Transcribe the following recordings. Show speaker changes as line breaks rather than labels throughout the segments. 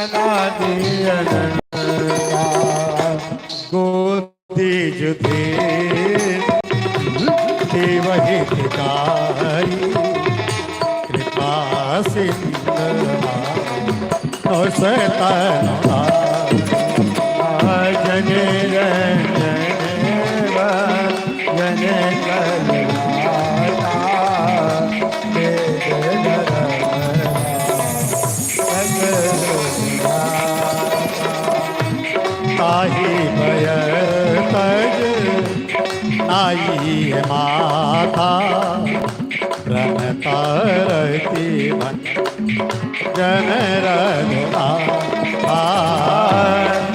अनादि अनंता गोदी जुधे वही भिखारी कृपा सिंधु सतना जने जने जने ताही भयर तज आई माता प्रणता रहती मन जन रघुना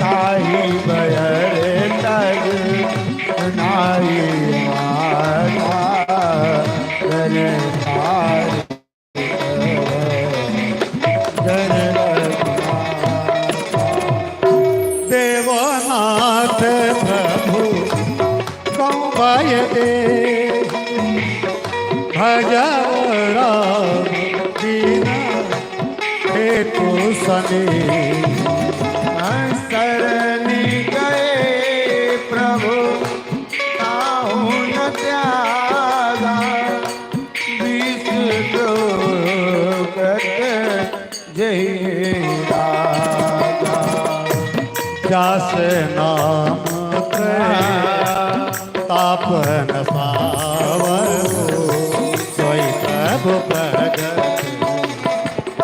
ताही भयर तज आई माता प्रणता जन देवनाथ प्रभु कौंबय दे भजरा दीना हेतु सने शरणी गए प्रभु ताहु न त्यागा विष्णु जय राजा जास नाम तापन पावो सोई प्रभु प्रगट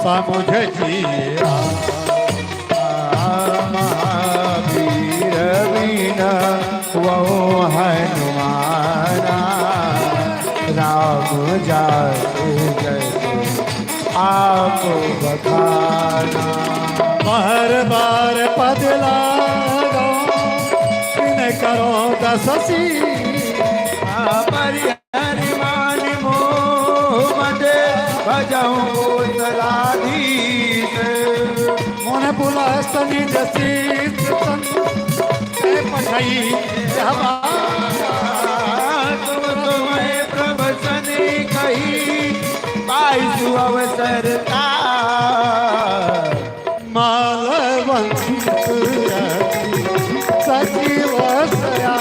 समुझ जिया महावीर वीना वो हनुमाना राम जाते जय आप बखाना बार बार पद लागो इन करो दससी परिहरिमान मोह मदे भजऊं सलाधीश मोन पुलस्तनि जसीत तन पठई तुम तुम्हें प्रवचने कही पाइसु अवसर का मालवंत सजीव सया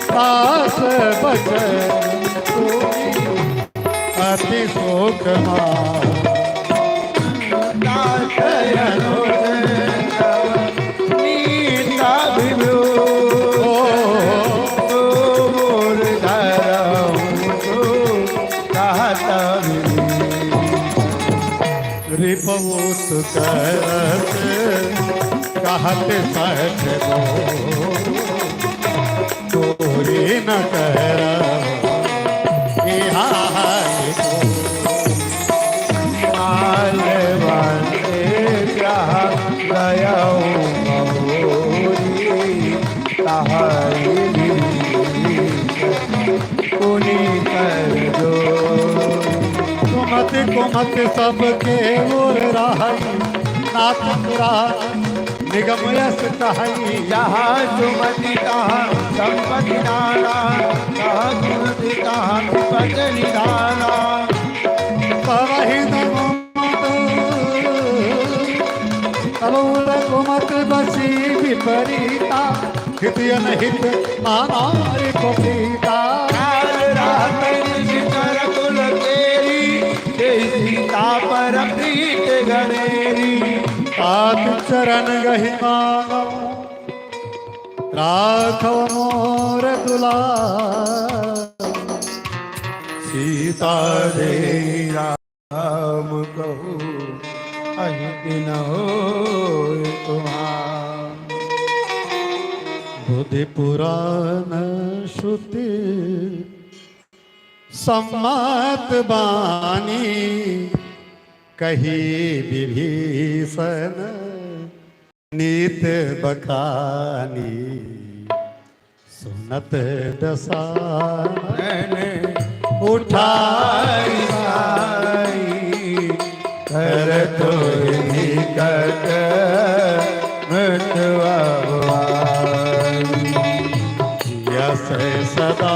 दास बचन अति शोक नीता विभो रिपवोत करत कहत सठ दो तोरे न कर कुमत सबके ओर राही नाथ निगम यश कहाई जहाँ सुमति तहाँ संपत्ति नाना जहाँ सुमति तहाँ विपद निधाना कुमत बसी विपरीता हित अनहित मानारि को पीता सीता पर प्रीत गणेरी पाद चरण गहि मांगो राखो मोर दुलार सीता दे राम कहू अहित न हो तुम्हार बुद्धि पुराण श्रुति सम्मत बानी कही विभीषण नीत बखानी सुनत दसानन उठाई कर तो निकट मृत्युआ यस सदा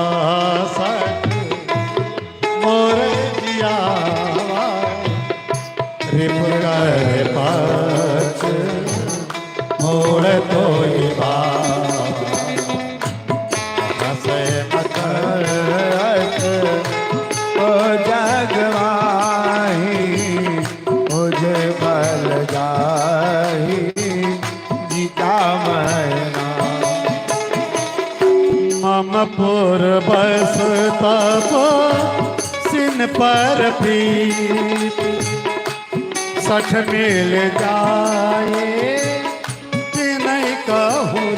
मोर जिया रिप कर पा
जाहि गीता मैना।
मम पूर्वस तब सिन पर प्रीत सठ मिल जाए कि नहीं कहूँ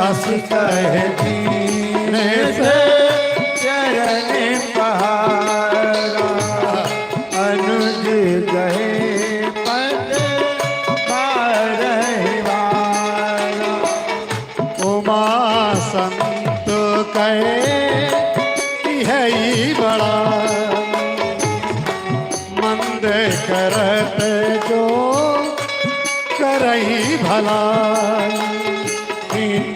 अस कह
दीने से चरण पहारा अनुज गए पद बारहवारा।
उमा संत कहे कि है ही बड़ा मंद करत जो करही भला।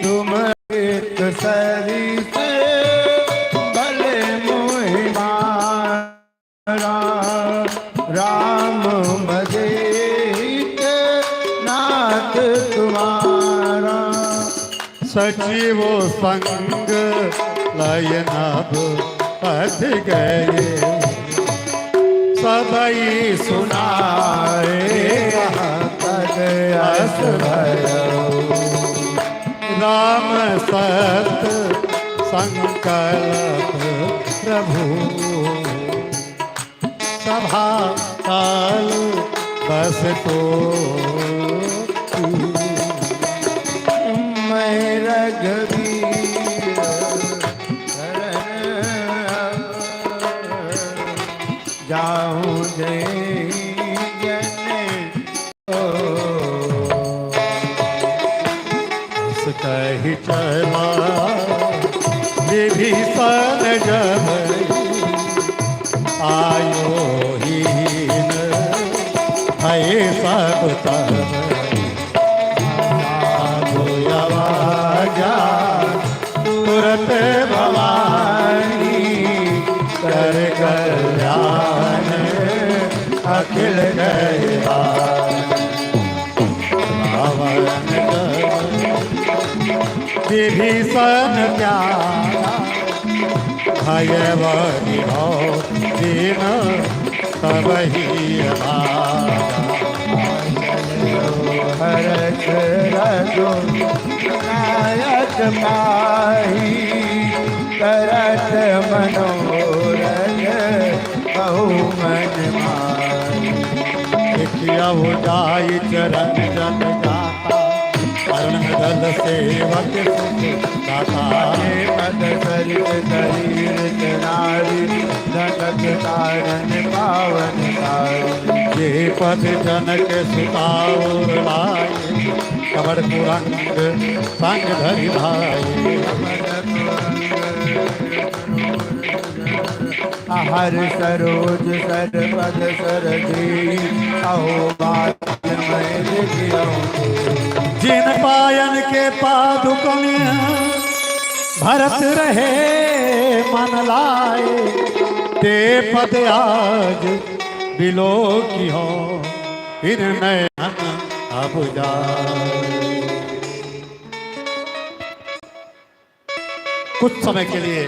तुम एक सरिस भले मोहि मारा राम भजे हित नाथ तुम्हारा।
सचिव संग लयनभ पथ गए सबई सुनाए
तद अस भयो।
राम सत संकल्प प्रभु सभा काल बस तो
मैं रघुवीर शरण जाऊं जय
कही चला विभीषण जब आयो हीन भय सब तब आवाजा तुरत भवानी कर कल्याण अखिल गया। विभीषण प्यारा भयवती हो दीन तबहि
हरख रघु नायक माही करत मनोरथ बहु मन माही।
देखिया हो जाई चरण जन गाता करण दल सेवक दाता।
पद सरित शरीर नारी धनक तारन पावन तारी।
ये पद जनक सुताउर लाए कमर कुरंग संग धरि भाई।
हर सरोज सरपद सरजी अहो बात मैं लिखियऊं।
जिन पायन के पादुकन भरत रहे मन लाए ते पद आज बिलो की हो फिर नयन अब जाए। कुछ समय के लिए